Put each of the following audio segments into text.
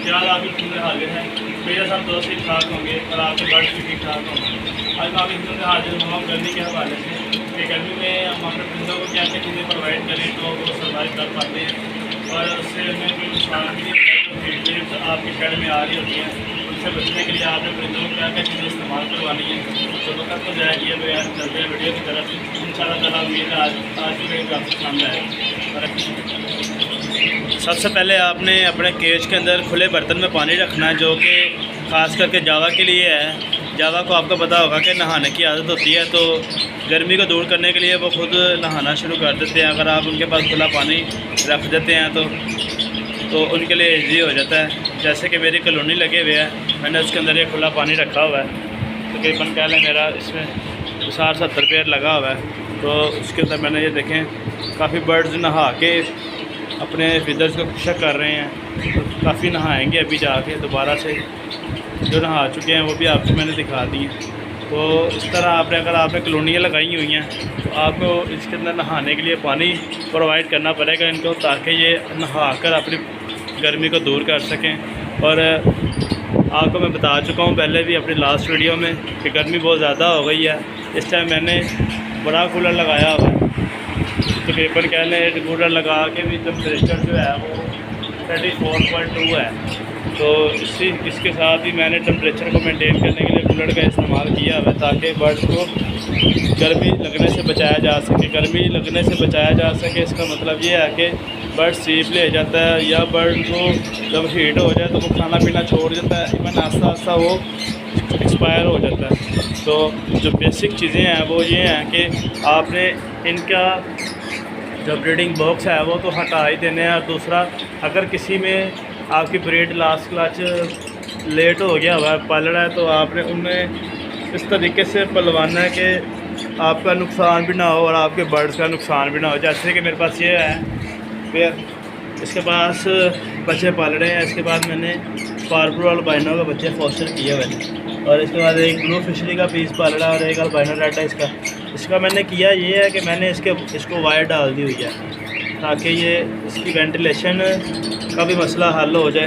क्या आपकी सूरत हाजिर है। मेरे साथ दोस्त ठीक ठाक होंगे और आपके बर्ड भी ठीक ठाक होंगे। आज मैं आपकी सूरत हाजिर हुआ गर्मी के हवाले से कि गर्मी में हम अपने परिंदों को क्या क्या चीज़ें प्रोवाइड करें तो वो सर्वाइव कर पाते हैं और उससे हमें कोई नुकसान भी नहीं होता। तो फीड आपके शेड में आ रही होती हैं, उनसे बचने के लिए आपने परिंदों को क्या क्या चीज़ें इस्तेमाल करवानी है। तो वक्त तो जाएगी अब यार चलते हैं वीडियो की तरफ। इंशाल्लाह ताला उम्मीद है आज की वीडियो आपको पसंद आएगी। सबसे पहले आपने अपने केज के अंदर खुले बर्तन में पानी रखना है, जो कि ख़ास करके जावा के लिए है। जावा को आपको पता होगा कि नहाने की आदत होती है, तो गर्मी को दूर करने के लिए वो खुद नहाना शुरू कर देते हैं। अगर आप उनके पास खुला पानी रख देते हैं तो उनके लिए ईजी हो जाता है। जैसे कि मेरी कॉलोनी लगे हुए है, मैंने उसके अंदर एक खुला पानी रखा हुआ है। तकरीबन कह लें मेरा इसमें 60-70 पेड़ लगा हुआ है। तो उसके अंदर मैंने ये देखें काफ़ी बर्ड्स नहा के अपने फिदर्स को खुशक कर रहे हैं। तो काफ़ी नहाएंगे अभी जाके दोबारा से, जो नहा चुके हैं वो भी आपको मैंने दिखा दी है। तो इस तरह अगर आपने कॉलोनियाँ लगाई हुई हैं तो आपको इसके अंदर नहाने के लिए पानी प्रोवाइड करना पड़ेगा इनको, ताकि ये नहा कर अपनी गर्मी को दूर कर सकें। और आपको मैं बता चुका हूँ पहले भी अपनी लास्ट वीडियो में कि गर्मी बहुत ज़्यादा हो गई है। इस टाइम मैंने बड़ा कूलर लगाया हुआ है, तकरीबन कह लें कूलर लगा के भी टेम्परेचर जो है वो 34.2 है। तो इसके साथ ही मैंने टेम्परेचर को मेंटेन करने के लिए कूलर का इस्तेमाल किया है, ताकि बर्ड्स को गर्मी लगने से बचाया जा सके। गर्मी लगने से बचाया जा सके इसका मतलब ये है कि बर्ड स्लीप ले जाता है, या बर्ड को जब हीट हो जाए तो वो खाना पीना छोड़ देता है, इवन आस्ता आस्ता वो एक्सपायर हो जाता है। तो जो बेसिक चीज़ें हैं वो ये हैं कि आपने इनका जो ब्रीडिंग बॉक्स है वो तो हटा ही देने हैं। और दूसरा, अगर किसी में आपकी ब्रीड लास्ट क्लच लेट हो गया हुआ है, पल रहा है, तो आपने उनमें इस तरीके से पलवाना है कि आपका नुकसान भी ना हो और आपके बर्ड्स का नुकसान भी ना हो। जैसे कि मेरे पास ये है फिर इसके पास बच्चे पाल रहे हैं। इसके बाद मैंने पार्पुर अल्बाइनो के बच्चे फॉस्टर किए हुए हैं, और इसके बाद एक ब्लू फिशरी का पीस पाल रहा है और एक अल्बाइनो रेड है इसका मैंने किया ये है कि मैंने इसको वायर डाल दी हुई है, ताकि ये इसकी वेंटिलेशन का भी मसला हल हो जाए।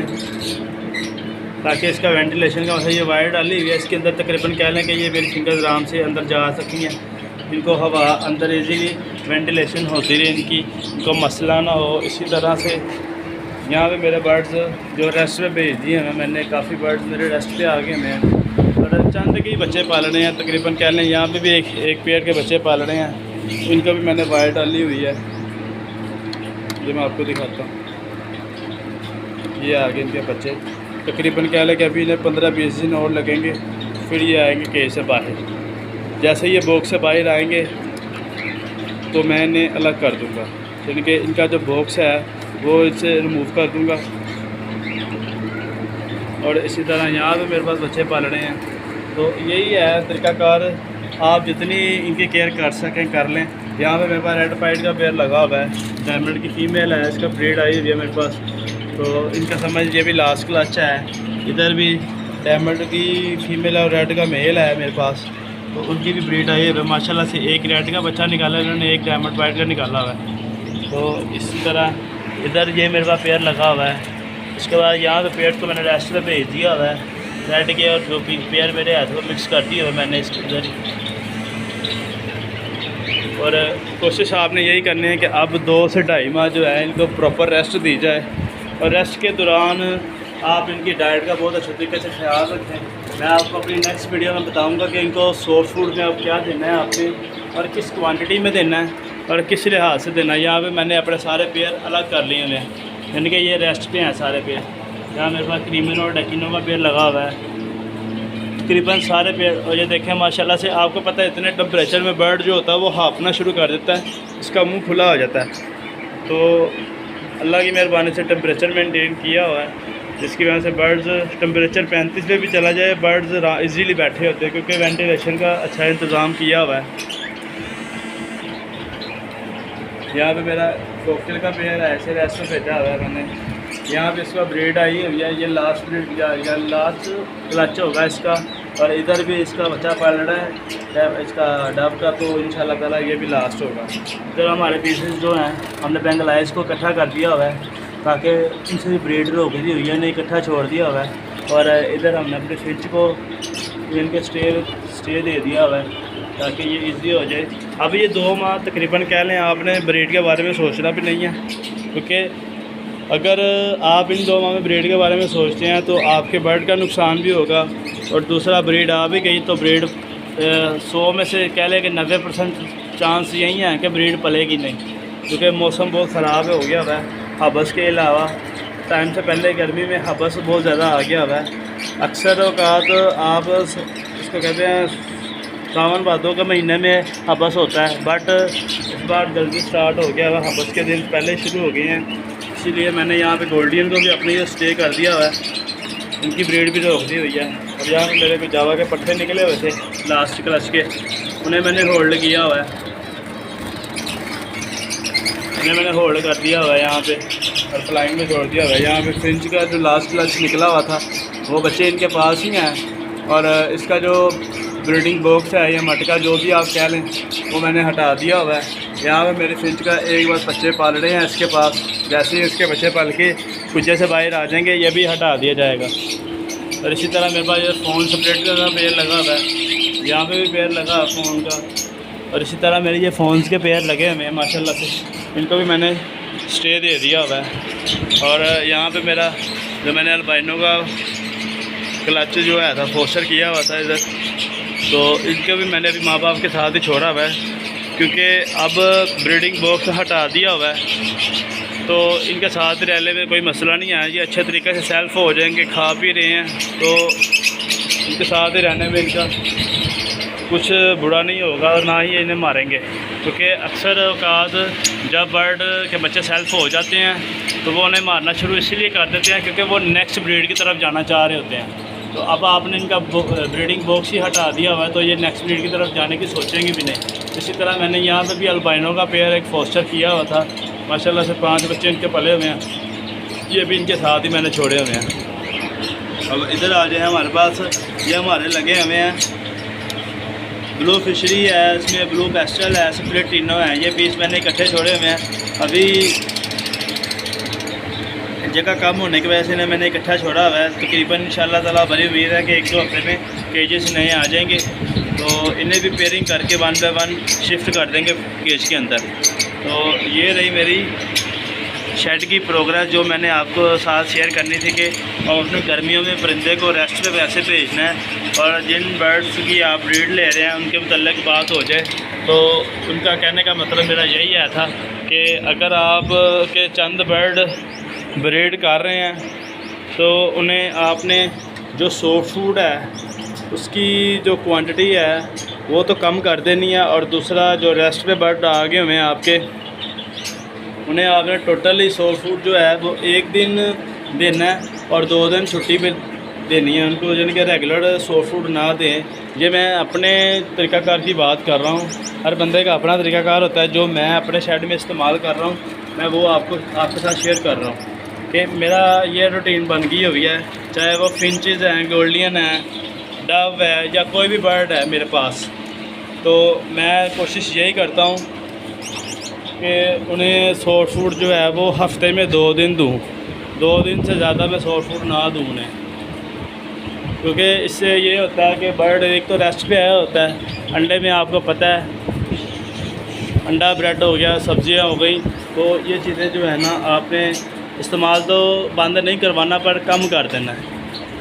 ताकि इसका वेंटिलेशन का मसला, ये वायर डाली हुई है इसके अंदर, तकरीबन कह लें कि ये मेरी फिंगर्स आराम से अंदर जा सकी हैं, इनको हवा अंदर इजीली वेंटिलेशन होती रही, इनको मसला ना हो। इसी तरह से यहाँ पे मेरे बर्ड्स जो रेस्ट पे भेज दिए हैं, मैंने काफ़ी बर्ड्स मेरे रेस्ट पे आ गए हैं और चंद के ही बच्चे पाल रहे हैं। तकरीबन कह लें यहाँ पे भी एक पेड़ के बच्चे पाल रहे हैं, इनको भी मैंने वायर डाली हुई है। ये मैं आपको दिखाता हूँ, ये आगे इनके बच्चे। तकरीबन कह लें कि अभी इन्हें 15-20 दिन और लगेंगे, फिर ये आएंगे केज से बाहर। जैसे ये बॉक्स से बाहर आएंगे तो मैं इन्हें अलग कर दूँगा, यानी कि इनका जो बॉक्स है वो इसे रिमूव कर दूँगा। और इसी तरह यहाँ पे मेरे पास बच्चे पाल रहे हैं। तो यही है तरीक़ाकार, आप जितनी इनकी केयर कर सकें कर लें। यहाँ पे मेरे पास रेड पाइट का पेयर लगा हुआ है, डायमंड की फ़ीमेल है, इसका ब्रीड आई हुई है मेरे पास। तो इनका समझ ये भी लास्ट क्लच है। इधर भी डायमंड की फ़ीमेल है और रेड का मेल है मेरे पास, तो उनकी भी ब्रीड आई है माशाल्लाह से। एक रेड का बच्चा निकाला है इन्होंने, एक डायमंड वाइट का निकाला हुआ है। तो इसी तरह इधर ये मेरे पास पेयर लगा हुआ है। इसके बाद यहाँ पे पेड़ को मैंने रेस्ट पे भेज दिया हुआ है, रेड के और जो पेयर मेरे हाथ को मिक्स कर दिया हुआ मैंने इसके अंदर। और कोशिश आपने यही करनी है कि अब 2 से 2.5 माह जो है इनको प्रॉपर रेस्ट दी जाए, और रेस्ट के दौरान आप इनकी डाइट का बहुत अच्छे तरीके से ख्याल रखें। मैं आपको अपनी नेक्स्ट वीडियो में बताऊंगा कि इनको सॉफ्ट फूड में अब क्या देना है आपने, और किस क्वांटिटी में देना है और किस लिहाज से देना है। यहाँ पे मैंने अपने सारे पेयर अलग कर लिए हैं, यानी कि ये रेस्ट पे हैं सारे पेयर। यहाँ मेरे पास क्रीमिनो और डेकिनो का पेड़ लगा हुआ है, तकरीबन सारे पेड़। और ये देखें माशाल्लाह से, आपको पता है इतने टेम्परेचर में बर्ड जो होता है वो हाँफना शुरू कर देता है, इसका मुंह खुला हो जाता है। तो अल्लाह की मेहरबानी से टेम्परेचर मेंटेन किया हुआ है, जिसकी वजह से बर्ड्स टेम्परेचर 35 पे भी चला जाए बर्ड्स इजीली बैठे होते हैं, क्योंकि वेंटिलेशन का अच्छा इंतज़ाम किया हुआ है। यहाँ पे मेरा कोकटेल का पेड़ है, ऐसे रेस्ट में भेजा हुआ है मैंने। यहाँ पे इसका ब्रीड आई हुई है, ये लास्ट ब्रीड या लास्ट क्लच होगा इसका। और इधर भी इसका बच्चा पाल रहा है इसका डब का, तो इंशाल्लाह ताला ये भी लास्ट होगा। इधर हमारे पीसेस जो हैं हमने बेंगलाइज को इकट्ठा कर दिया हुआ है, ताकि इनसे ब्रीड रोक दी हुई है, इन्हें इकट्ठा छोड़ दिया हुआ है। और इधर हमने अपने फिंच को इनके स्टे दे दिया हुआ है ताकि ये इजी हो जाए। अब ये 2 माह तकरीबन कह लें आपने ब्रीड के बारे में सोचना भी नहीं है, क्योंकि अगर आप इन 2 माह में ब्रीड के बारे में सोचते हैं तो आपके बर्ड का नुकसान भी होगा, और दूसरा ब्रीड आ भी गई तो ब्रीड 100 में से कह लें कि 90% चांस यही है कि ब्रीड पलेगी नहीं, क्योंकि मौसम बहुत ख़राब हो गया हुआ है। हबस के अलावा टाइम से पहले गर्मी में हबस बहुत ज़्यादा आ गया हुआ है। अक्सर औकात आप इसको कहते हैं सावन भादों के महीने में हबस होता है, बट इस बार जल्दी स्टार्ट हो गया हुआ, हबस के दिन पहले शुरू हो गए हैं। इसीलिए मैंने यहाँ पे गोल्डियन को भी अपने ये स्टे कर दिया हुआ है, इनकी ब्रीड भी रोक दी हुई है। अब यहाँ पे मेरे को जावा के पट्टे निकले हुए थे लास्ट क्लच के, उन्हें मैंने होल्ड किया हुआ है, इन्हें मैंने होल्ड कर दिया हुआ है यहाँ पे और फ्लाइंग में छोड़ दिया हुआ है। यहाँ पे फ्रिंज का जो लास्ट क्लच निकला हुआ था वो बच्चे इनके पास ही हैं, और इसका जो ब्रीडिंग बॉक्स है या मटका जो भी आप कह लें वो मैंने हटा दिया हुआ है। यहाँ पे मेरे फ्रिंज का एक बार बच्चे पाल रहे हैं इसके पास, जैसे ही इसके बच्चे पल के कुछ से बाहर आ जाएंगे ये भी हटा दिया जाएगा। और इसी तरह मेरे पास ये फ़ोन सेपरेट का पेयर लगा हुआ है, यहाँ पे भी पेयर लगा है फ़ोन का, और इसी तरह मेरे ये फ़ोन्स के पेयर लगे हुए हैं माशाल्लाह से, इनको भी मैंने स्टे दे दिया हुआ है। और यहाँ पे मेरा जो मैंने अल्बाइनो का क्लच जो है था फोस्टर किया हुआ था इधर, तो इनके भी मैंने अभी माँ बाप के साथ ही छोड़ा हुआ है, क्योंकि अब ब्रीडिंग बॉक्स हटा दिया हुआ है तो इनके साथ रहने में कोई मसला नहीं है। ये अच्छे तरीके से सेल्फ हो जाएंगे, खा पी रहे हैं तो इनके साथ ही रहने में इनका कुछ बुरा नहीं होगा और ना ही इन्हें मारेंगे, क्योंकि अक्सर औकात जब बर्ड के बच्चे सेल्फ हो जाते हैं तो वो उन्हें मारना शुरू इसलिए कर देते हैं क्योंकि वो नेक्स्ट ब्रीड की तरफ जाना चाह रहे होते हैं। तो अब आपने इनका ब्रीडिंग बॉक्स ही हटा दिया हुआ है तो ये नेक्स्ट ब्रीड की तरफ जाने की सोचेंगे भी नहीं। इसी तरह मैंने यहाँ पे भी अल्बाइनो का पेयर एक फोस्टर किया हुआ था, माशाल्लाह से 5 बच्चे इनके पले हुए हैं, ये भी इनके साथ ही मैंने छोड़े हुए हैं। अब इधर आ जाए हमारे पास, ये हमारे लगे हुए हैं ब्लू फिशरी है, इसमें ब्लू पेस्टल है, स्प्लिट टिनो है, ये पीस मैंने इकट्ठे छोड़े हुए हैं। अभी जगह कम होने की वजह से मैंने इकट्ठा छोड़ा हुआ है, तकरीबन इंशाल्लाह ताला बड़ी उम्मीद है कि 1-2 हफ्ते में केजेस नए आ जाएंगे तो इन्हें भी पेयरिंग करके 1 बाय 1 शिफ्ट कर देंगे केज के अंदर। तो ये रही मेरी शेड की प्रोग्रेस जो मैंने आपको साथ शेयर करनी थी कि और अपने गर्मियों में परिंदे को रेस्ट पे वैसे भेजना है, और जिन बर्ड्स की आप ब्रीड ले रहे हैं उनके मुतल्लिक़ बात हो जाए तो उनका कहने का मतलब मेरा यही है था कि अगर आप के चंद बर्ड ब्रीड कर रहे हैं तो उन्हें आपने जो सॉफ्ट फूड है उसकी जो क्वांटिटी है वो तो कम कर देनी है, और दूसरा जो रेस्ट पे बर्ड आ गए हुए हैं आपके उन्हें आपने टोटली सॉफ्ट फूड जो है वो 1 दिन देना है और 2 दिन छुट्टी पे देनी है उनको, यानी कि रेगुलर सॉफ्ट फूड ना दें। ये मैं अपने तरीक़ाकार की बात कर रहा हूँ, हर बंदे का अपना तरीक़ाकार होता है, जो मैं अपने शेड में इस्तेमाल कर रहा हूँ मैं वो आपके साथ शेयर कर रहा हूँ कि मेरा ये रूटीन बन गई हुई है। चाहे वो फिंचेस हैं, गोल्डियन है, डव है या कोई भी बर्ड है मेरे पास, तो मैं कोशिश यही करता हूँ कि उन्हें सॉफ्ट फूड जो है वो हफ्ते में 2 दिन दूँ, 2 दिन से ज़्यादा मैं सॉफ्ट फूड ना दूँ उन्हें, क्योंकि इससे ये होता है कि बर्ड एक तो रेस्ट पे आया होता है। अंडे में आपको पता है अंडा ब्रेड हो गया, सब्जियां हो गई, तो ये चीज़ें जो है ना आपने इस्तेमाल तो बंद नहीं करवाना पर कम कर देना है।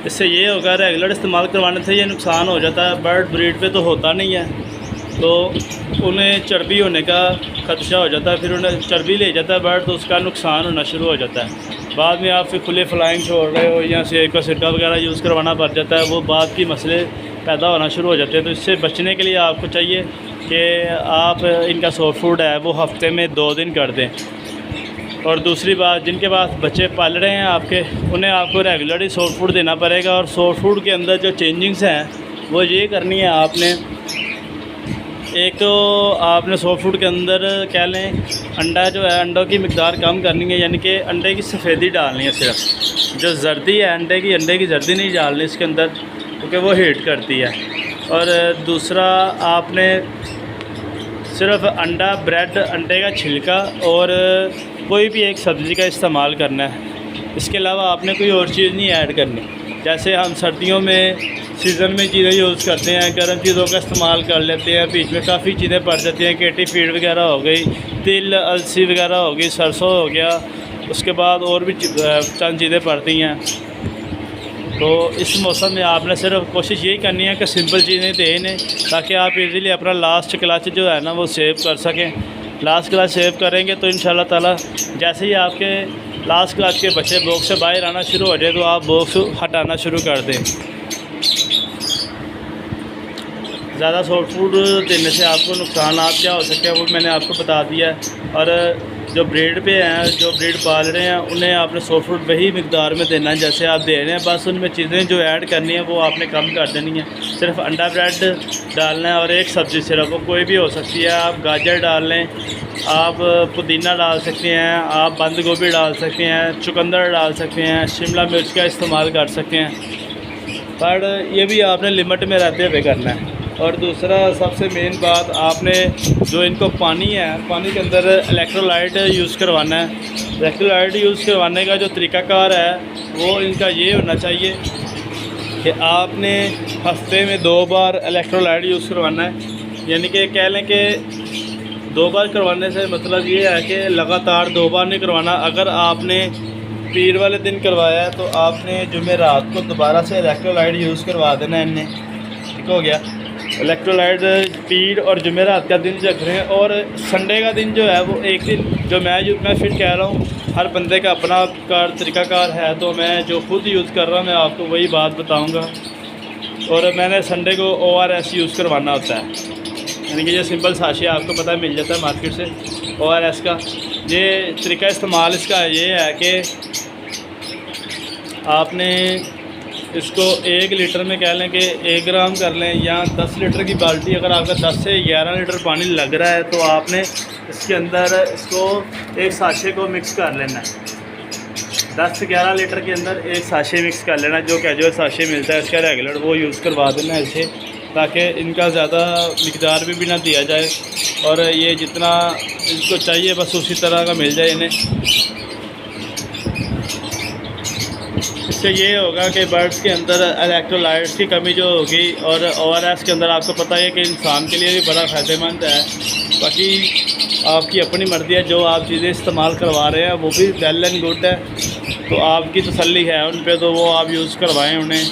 इससे ये होगा रेगुलर इस्तेमाल करवाने से ये नुकसान हो जाता है, बर्ड ब्रीड पे तो होता नहीं है, तो उन्हें चर्बी होने का खदशा हो जाता है, फिर उन्हें चर्बी ले जाता है बर्ड तो उसका नुकसान होना शुरू हो जाता है। बाद में आप फिर खुले फ्लाइंग छोड़ रहे हो या से का सिरका वगैरह यूज़ करवाना पड़ जाता है, वो बाद की मसले पैदा होना शुरू हो जाते हैं। तो इससे बचने के लिए आपको चाहिए कि आप इनका सॉफ्ट फूड है वो हफ्ते में 2 दिन कर दें। और दूसरी बात, जिनके पास बच्चे पाल रहे हैं आपके, उन्हें आपको रेगुलर ही सॉफ्ट फूड देना पड़ेगा, और सॉफ्ट फूड के अंदर जो चेंजिंग्स हैं वो ये करनी है आपने। एक तो आपने सॉफ्ट फूड के अंदर कह लें अंडा जो है अंडों की मिकदार कम करनी है, यानी कि अंडे की सफ़ेदी डालनी है, सिर्फ जो जर्दी है अंडे की जर्दी नहीं डालनी इसके अंदर, क्योंकि वो हीट करती है। और दूसरा आपने सिर्फ अंडा, ब्रेड, अंडे का छिलका और कोई भी एक सब्ज़ी का इस्तेमाल करना है, इसके अलावा आपने कोई और चीज़ नहीं ऐड करनी। जैसे हम सर्दियों में सीज़न में चीज़ें यूज़ करते हैं, गर्म चीज़ों का इस्तेमाल कर लेते हैं, बीच में काफ़ी चीज़ें पड़ जाती हैं, केटी फीड वगैरह हो गई, तिल अलसी वगैरह हो गई, सरसों हो गया, उसके बाद और भी चंद चीज़ें पड़ती हैं। तो इस मौसम में आपने सिर्फ कोशिश यही करनी है कि सिंपल चीज़ें दें ताकि आप इजीली अपना लास्ट क्लच जो है ना वो सेव कर सकें। लास्ट क्लच सेव करेंगे तो इंशाल्लाह ताला जैसे ही आपके लास्ट क्लच के बच्चे बॉक्स से बाहर आना शुरू हो जाए तो आप बॉक्स हटाना शुरू कर दें। ज़्यादा सॉफ्ट फूड देने से आपको नुकसान क्या हो सकते हैं वो मैंने आपको बता दिया है। और जो ब्रीड पे हैं, जो ब्रीड पाल रहे हैं, उन्हें आपने सॉफ्ट फूड वही मिकदार में देना है जैसे आप दे रहे हैं। बस उनमें चीज़ें जो ऐड करनी है वो आपने कम कर देनी है। सिर्फ अंडा ब्रेड डालना है और एक सब्ज़ी सिर्फ, वो कोई भी हो सकती है। आप गाजर डाल लें, आप पुदीना डाल सकते हैं, आप बंद गोभी डाल सकते हैं, चुकंदर डाल सकते हैं, शिमला मिर्च का इस्तेमाल कर सकते हैं, पर ये भी आपने लिमिट में रहते हुए करना है। और दूसरा सबसे मेन बात, आपने जो इनको पानी है, पानी के अंदर इलेक्ट्रोलाइट यूज़ करवाना है। इलेक्ट्रोलाइट यूज़ करवाने का जो तरीक़ाकार है वो इनका ये होना चाहिए कि आपने हफ्ते में 2 बार इलेक्ट्रोलाइट यूज़ करवाना है। यानी कि कह लें कि 2 बार करवाने से मतलब ये है कि लगातार 2 बार नहीं करवाना। अगर आपने पीर वाले दिन करवाया है तो आपने जुमेरात को दोबारा से इलेक्ट्रोलाइट यूज़ करवा देना है इन्हें। ठीक हो गया। इलेक्ट्रोलाइट पीर और जुमेरात का दिन रख रहे हैं। और संडे का दिन जो है वो एक दिन जो मैं फिर कह रहा हूँ, हर बंदे का अपना तरीक़ाकार है, तो मैं जो खुद यूज़ कर रहा हूँ मैं आपको वही बात बताऊँगा। और मैंने संडे को ORS यूज़ करवाना होता है, यानी कि ये सिंपल साशे आपको पता है मिल जाता है मार्केट से ORS का। ये तरीका इस्तेमाल इसका ये है कि आपने इसको 1 लीटर में कह लें कि 1 ग्राम कर लें, या 10 लीटर की बाल्टी अगर आपका 10 से 11 लीटर पानी लग रहा है तो आपने इसके अंदर इसको एक साशे को मिक्स कर लेना है। 10 से 11 लीटर के अंदर एक साशे मिक्स कर लेना, जो कैजुअल साशे मिलता है इसका रेगुलर, वो यूज़ करवा देना है इसे, ताकि इनका ज़्यादा मिकदार भी ना दिया जाए और ये जितना इनको चाहिए बस उसी तरह का मिल जाए इन्हें। इससे ये होगा कि बर्ड्स के अंदर इलेक्ट्रोलाइट्स की कमी जो होगी, और ORS के अंदर आपको पता है कि इंसान के लिए भी बड़ा फ़ायदेमंद है। बाकी आपकी अपनी मर्ज़ी है, जो आप चीज़ें इस्तेमाल करवा रहे हैं वो भी वेल एंड गुड है, तो आपकी तसल्ली है उन पे, तो वो आप यूज़ करवाएं उन्हें।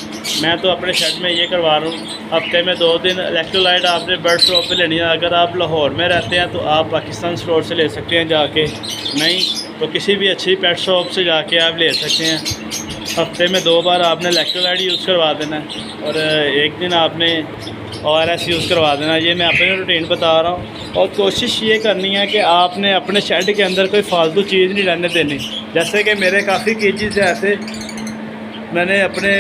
मैं तो अपने शेड में ये करवा रहा हूँ, हफ्ते में 2 दिन इलेक्ट्रोलाइट आपने बर्ड स्टॉप पे लेनी है। अगर आप लाहौर में रहते हैं तो आप पाकिस्तान स्टोर से ले सकते हैं जाके, नहीं तो किसी भी अच्छी पेट शॉप से जाके आप ले सकते हैं। हफ्ते में 2 बार आपने इलेक्ट्रोलाइट यूज़ करवा देना है और एक दिन आपने ORS यूज़ करवा देना। ये मैं अपने रूटीन बता रहा हूँ। और कोशिश ये करनी है कि आपने अपने शेड के अंदर कोई फालतू चीज़ नहीं रहने देनी। जैसे कि मेरे काफ़ी केजेस हैं ऐसे, मैंने अपने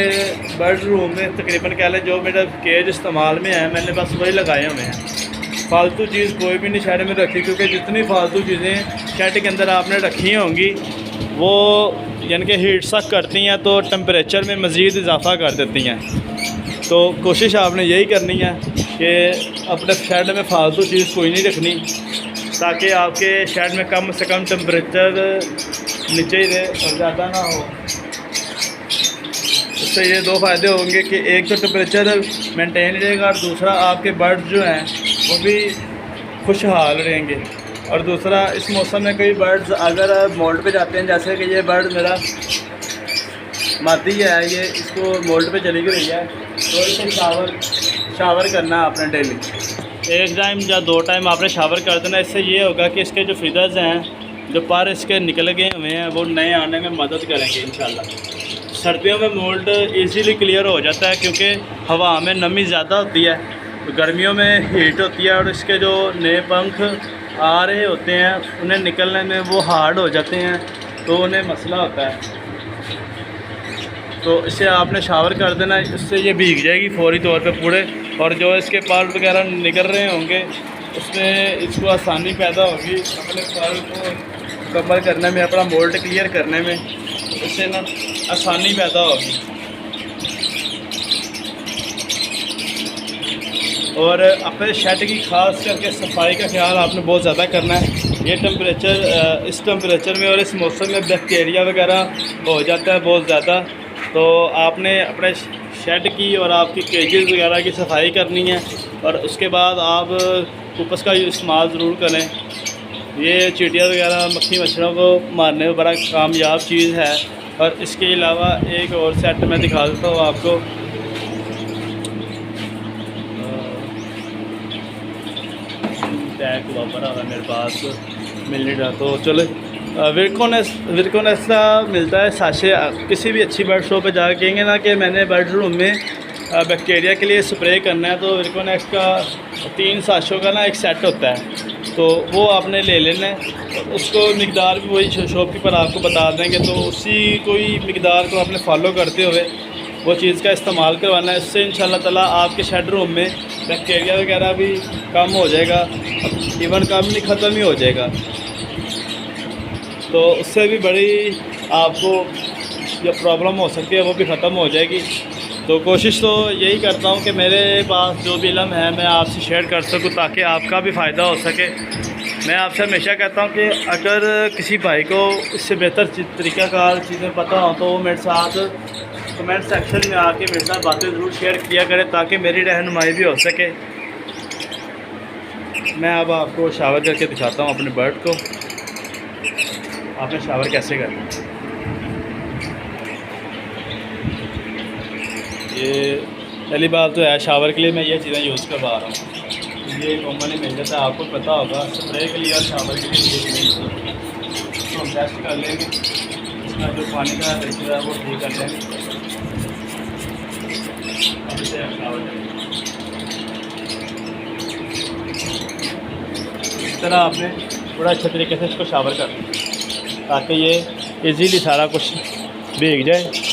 बर्ड रूम में तकरीबन कह लें जो मेरा केज इस्तेमाल में है मैंने बस वही लगाए हुए हैं। फालतू चीज़ कोई भी नहीं शेड में रखी, क्योंकि जितनी फालतू चीज़ें शेड के अंदर आपने रखी होंगी वो यानी कि हीट सक करती हैं, तो टेम्परेचर में मज़ीद इजाफ़ा कर देती हैं। तो कोशिश आपने यही करनी है कि अपने शेड में फालतू चीज़ कोई नहीं रखनी, ताकि आपके शेड में कम से कम टेम्परेचर नीचे ही रहे और ज़्यादा ना हो। इससे ये 2 फ़ायदे होंगे कि एक तो टेम्परेचर मेंटेन रहेगा और दूसरा आपके बर्ड जो हैं वो भी खुशहाल रहेंगे। और दूसरा इस मौसम में कई बर्ड्स अगर मोल्ड पे जाते हैं, जैसे कि ये बर्ड मेरा मादी है, ये इसको मोल्ड पे चली गई है, तो इसे शावर करना है आपने डेली। 1 टाइम या 2 टाइम आपने शावर कर देना। इससे ये होगा कि इसके जो फीदर्स हैं, जो पर इसके निकल गए हुए हैं, वो नए आने में मदद करेंगे इंशाल्लाह। सर्दियों में मोल्ड इजीली क्लियर हो जाता है क्योंकि हवा में नमी ज़्यादा होती है, तो गर्मियों में हीट होती है और इसके जो नए पंख आ रहे होते हैं उन्हें निकलने में वो हार्ड हो जाते हैं, तो उन्हें मसला होता है। तो इसे आपने शावर कर देना, इससे ये भीग जाएगी फौरी तौर पे पूरे, और जो इसके पर वगैरह निकल रहे होंगे उसमें इसको आसानी पैदा होगी अपने पर को मुकम्मल करने में, अपना मोल्ड क्लियर करने में, इससे ना आसानी पैदा होगी। और अपने शेड की खास करके सफाई का ख्याल आपने बहुत ज़्यादा करना है। ये टेम्परेचर इस टेम्परेचर में और इस मौसम में बैक्टीरिया वगैरह हो जाता है बहुत ज़्यादा। तो आपने अपने शेड की और आपकी केजेस वगैरह की सफाई करनी है और उसके बाद आप कूपस का इस्तेमाल ज़रूर करें। ये चींटियाँ वगैरह मक्खी मच्छरों को मारने में बड़ा कामयाब चीज़ है। और इसके अलावा एक और सेट मैं दिखा देता हूँ आपको। टैग वापर आ रहा है मेरे पास, मिल नहीं रहा, तो चलो विरकोनेस्टा मिलता है साशे। किसी भी अच्छी बर्ड शॉप पे जाकर कहेंगे ना कि मैंने बर्ड रूम में बैक्टीरिया के लिए स्प्रे करना है, तो विरकोनेस्ट का 3 साशों का ना एक सेट होता है, तो वो आपने ले लेना है। उसको मिकदार भी वही शॉपकीपर आपको बता देंगे, तो उसी कोई मिकदार को आपने फॉलो करते हुए वो चीज़ का इस्तेमाल करवाना है। इससे इंशाल्लाह ताला आपके शेड रूम में बैक्टीरिया वगैरह भी कम हो जाएगा, इवन कम नहीं ख़त्म ही हो जाएगा। तो उससे भी बड़ी आपको जो प्रॉब्लम हो सकती है वो भी ख़त्म हो जाएगी। तो कोशिश तो यही करता हूँ कि मेरे पास जो भी इल्म है मैं आपसे शेयर कर सकूँ ताकि आपका भी फ़ायदा हो सके। मैं आपसे हमेशा कहता हूँ कि अगर किसी भाई को इससे बेहतर तरीक़ाकार चीज़ें पता हो तो वो मेरे साथ कमेंट सेक्शन में आके मेरे साथ बातें ज़रूर शेयर किया करें ताकि मेरी रहनुमाई भी हो सके। मैं अब आपको शावर करके दिखाता हूँ अपने बर्ड को, आपने शावर कैसे करना है। ये पहली बात तो है, शावर के लिए मैं ये चीज़ें यूज़ करवा रहा हूँ। ये कॉमन ही मिल जाता है, आपको पता होगा। स्प्रे के लिए और शावर के लिए ये चीज़ें तो हम टेस्ट कर लेंगे, इसका जो पानी का रेशियो है वो ठीक कर लेंगे। अब इसे हम शावर करेंगे। इस तरह आपने बड़ा अच्छे तरीके से इसको शावर करना ताकि ये इजीली सारा कुछ भीग जाए।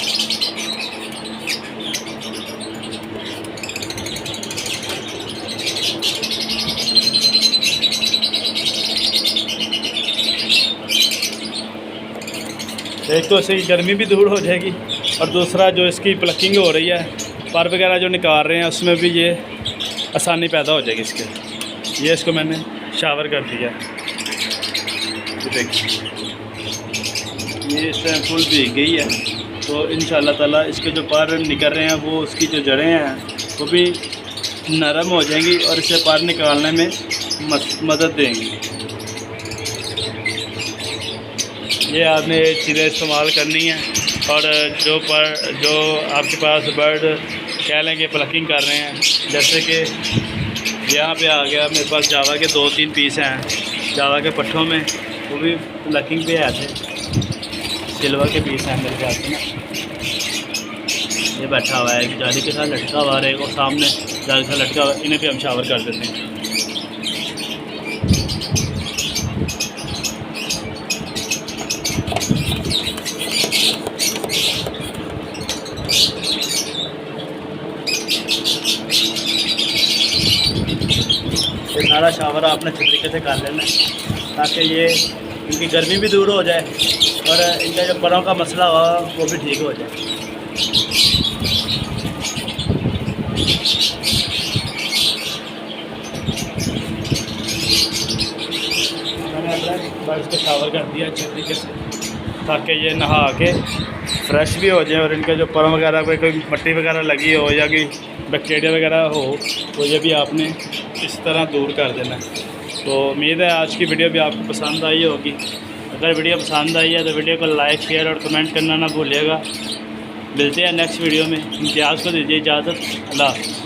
एक तो इससे गर्मी भी दूर हो जाएगी और दूसरा जो इसकी प्लकिंग हो रही है, पर वगैरह जो निकाल रहे हैं उसमें भी ये आसानी पैदा हो जाएगी इसके। ये इसको मैंने शावर कर दिया, देखिए ये इस टाइम फुल भीग गई है। तो इंशाल्लाह ताला इसके जो पर निकल रहे हैं वो उसकी जो जड़ें हैं वो भी नरम हो जाएंगी और इसे पर निकालने में मदद देंगी। ये आपने चीज़ें इस्तेमाल करनी है। और जो आपके पास बर्ड कह लें कि प्लकिंग कर रहे हैं, जैसे कि यहाँ पे आ गया मेरे पास जावा के 2-3 पीस हैं जावा के पट्ठों में, वो भी प्लकिंग पे आए थे। सिल्वर के पीस हैं मेरे पास में। ये बैठा हुआ है, जाली के साथ लटका हुआ है और सामने जाली के साथ लटका हुआ है, इन्हें भी हम शावर कर देते हैं। ये सारा शावर आपने अच्छे तरीके से कर लेना ताकि ये इनकी गर्मी भी दूर हो जाए और इनका जो परों का मसला हुआ वो भी ठीक हो जाए। मैंने अपने बर्ड्स को शावर कर दिया अच्छे तरीके से ताकि ये नहा के फ्रेश भी हो जाए और इनके जो परों वगैरह पे कोई मट्टी वगैरह लगी हो या कोई बैक्टीरिया वगैरह हो तो ये भी आपने इस तरह दूर कर देना है। तो उम्मीद है आज की वीडियो भी आपको पसंद आई होगी। अगर वीडियो पसंद आई है तो वीडियो को लाइक शेयर और कमेंट करना ना भूलिएगा। मिलते हैं नेक्स्ट वीडियो में। इम्तियाज़ को दीजिए इजाज़त। अल्लाह हाफ़िज़।